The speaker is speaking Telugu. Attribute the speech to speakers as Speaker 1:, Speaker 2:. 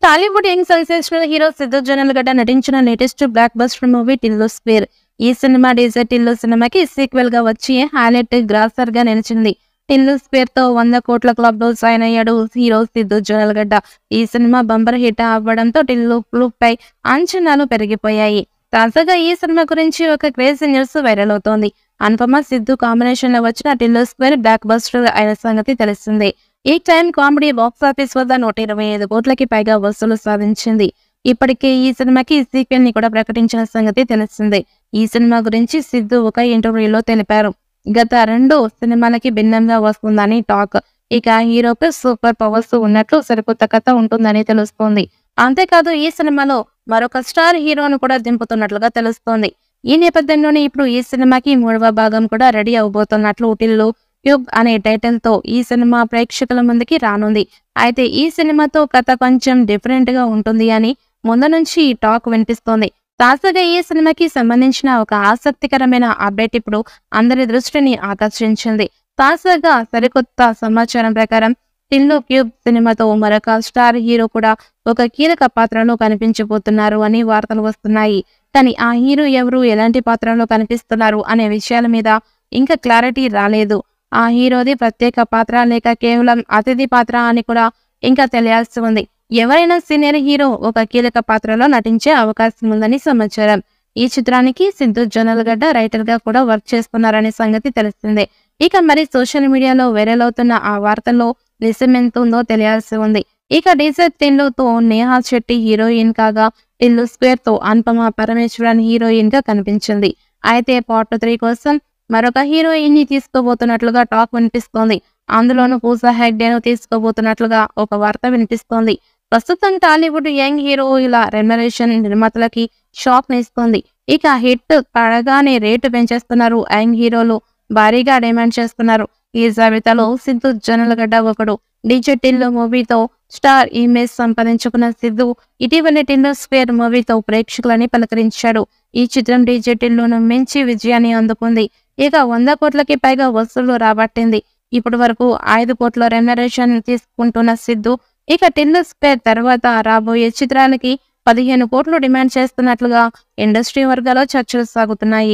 Speaker 1: Tollywood young sensational hero Siddu Jonnalagadda నటించిన latest blockbuster movie Tillu square. ఈ సినిమా డీజర్ టిల్లు సినిమాకి సీక్వెల్ గా వచ్చి హైలైట్ గ్రాసర్ గా నిలిచింది. టిల్లు స్క్వేర్ తో 100 కోట్ల క్లబ్ లో సైన్ అయ్యాడు హీరో సిద్దు జొన్నలగడ్డ. ఈ సినిమా బంపర్ హిట్ అవ్వడంతో టిల్లు లుక్ పై అంచనాలు పెరిగిపోయాయి. తాజాగా ఈ సినిమా గురించి ఒక క్రేజీ న్యూస్ వైరల్ అవుతోంది. అనుపమ సిద్దు కాంబినేషన్ లో వచ్చిన టిల్లు స్క్వేర్ బ్లాక్ బస్టర్ అయిన సంగతి తెలిసిందే. ఈ టైం కామెడీ బాక్సాఫీస్ వద్ద 125 కోట్లకి పైగా వసూలు సాధించింది. ఇప్పటికే ఈ సినిమాకి సీక్వెల్ ని కూడా ప్రకటించిన సంగతి తెలిసిందే. ఈ సినిమా గురించి సిద్దు ఒక ఇంటర్వ్యూలో తెలిపారు. గత 2 సినిమాలకి భిన్నంగా వస్తుందని టాక్. ఇక హీరోకి సూపర్ పవర్స్ ఉన్నట్లు సరికొత్త కథ ఉంటుందని తెలుస్తోంది. అంతేకాదు ఈ సినిమాలో మరొక స్టార్ హీరోను కూడా దింపుతున్నట్లుగా తెలుస్తోంది. ఈ నేపథ్యంలోనే ఇప్పుడు ఈ సినిమాకి 3వ భాగం కూడా రెడీ అవబోతున్నట్లు టిల్లు క్యూబ్ అనే టైటిల్ తో ఈ సినిమా ప్రేక్షకుల ముందుకి రానుంది. అయితే ఈ సినిమాతో కథ కొంచెం డిఫరెంట్ గా ఉంటుంది అని ముందు నుంచి టాక్ వినిపిస్తోంది. తాజాగా ఈ సినిమాకి సంబంధించిన ఒక ఆసక్తికరమైన అప్డేట్ ఇప్పుడు అందరి దృష్టిని ఆకర్షించింది. తాజాగా సరికొత్త సమాచారం ప్రకారం టిల్లు క్యూబ్ సినిమాతో మరొక స్టార్ హీరో కూడా ఒక కీలక పాత్రలో కనిపించబోతున్నారు అని వార్తలు వస్తున్నాయి. కానీ ఆ హీరో ఎవరు, ఎలాంటి పాత్రలో కనిపిస్తున్నారు అనే విషయాల మీద ఇంకా క్లారిటీ రాలేదు. ఆ హీరోది ప్రత్యేక పాత్ర లేక కేవలం అతిథి పాత్ర అని కూడా ఇంకా తెలియాల్సి ఉంది. ఎవరైనా సీనియర్ హీరో ఒక కీలక పాత్రలో నటించే అవకాశం ఉందని సమాచారం. ఈ చిత్రానికి సిద్దు జొన్నలగడ్డ రైటర్ గా కూడా వర్క్ చేస్తున్నారనే సంగతి తెలిసిందే. ఇక మరి సోషల్ మీడియాలో వైరల్ అవుతున్న ఆ వార్తల్లో నిజమెంతుందో తెలియాల్సి ఉంది. ఇక డీజర్ టిల్లుతో నేహా శెట్టి హీరోయిన్ కాగా టిల్లు స్క్వేర్ తో అనుపమ పరమేశ్వరన్ హీరోయిన్ గా కనిపించింది. అయితే పార్ట్ 3 కోసం మరొక హీరోయిన్ ని తీసుకోబోతున్నట్లుగా టాక్ వినిపిస్తోంది. అందులోనూ పూజా హెగ్డేను తీసుకోబోతున్నట్లుగా ఒక వార్త వినిపిస్తోంది. ప్రస్తుతం టాలీవుడ్ యంగ్ హీరోయిల రెమ్యునరేషన్ నిర్మాతలకి షాక్ నిస్తోంది. ఇక హిట్ పడగానే రేటు పెంచేస్తున్నారు. యంగ్ హీరోలు భారీగా డిమాండ్ చేస్తున్నారు. ఈ జాబితాలో సిద్దు జొన్నలగడ్డ ఒకడు. డీజే టిల్లు మూవీతో స్టార్ ఇమేజ్ సంపాదించుకున్న సిద్దు ఇటీవల టిల్లు స్క్వేర్ మూవీతో ప్రేక్షకులని పలకరించాడు. ఈ చిత్రం డీజే టిల్లును మించి విజయాన్ని అందుకుంది. ఇక 100 కోట్లకి పైగా వసూళ్లు రాబట్టింది. ఇప్పటి వరకు 5 కోట్ల రెమ్యునరేషన్ తీసుకుంటున్న సిద్దు ఇక టిల్లు స్క్వేర్ తర్వాత రాబోయే చిత్రాలకి 15 కోట్లు డిమాండ్ చేస్తున్నట్లుగా ఇండస్ట్రీ వర్గాల్లో చర్చలు సాగుతున్నాయి.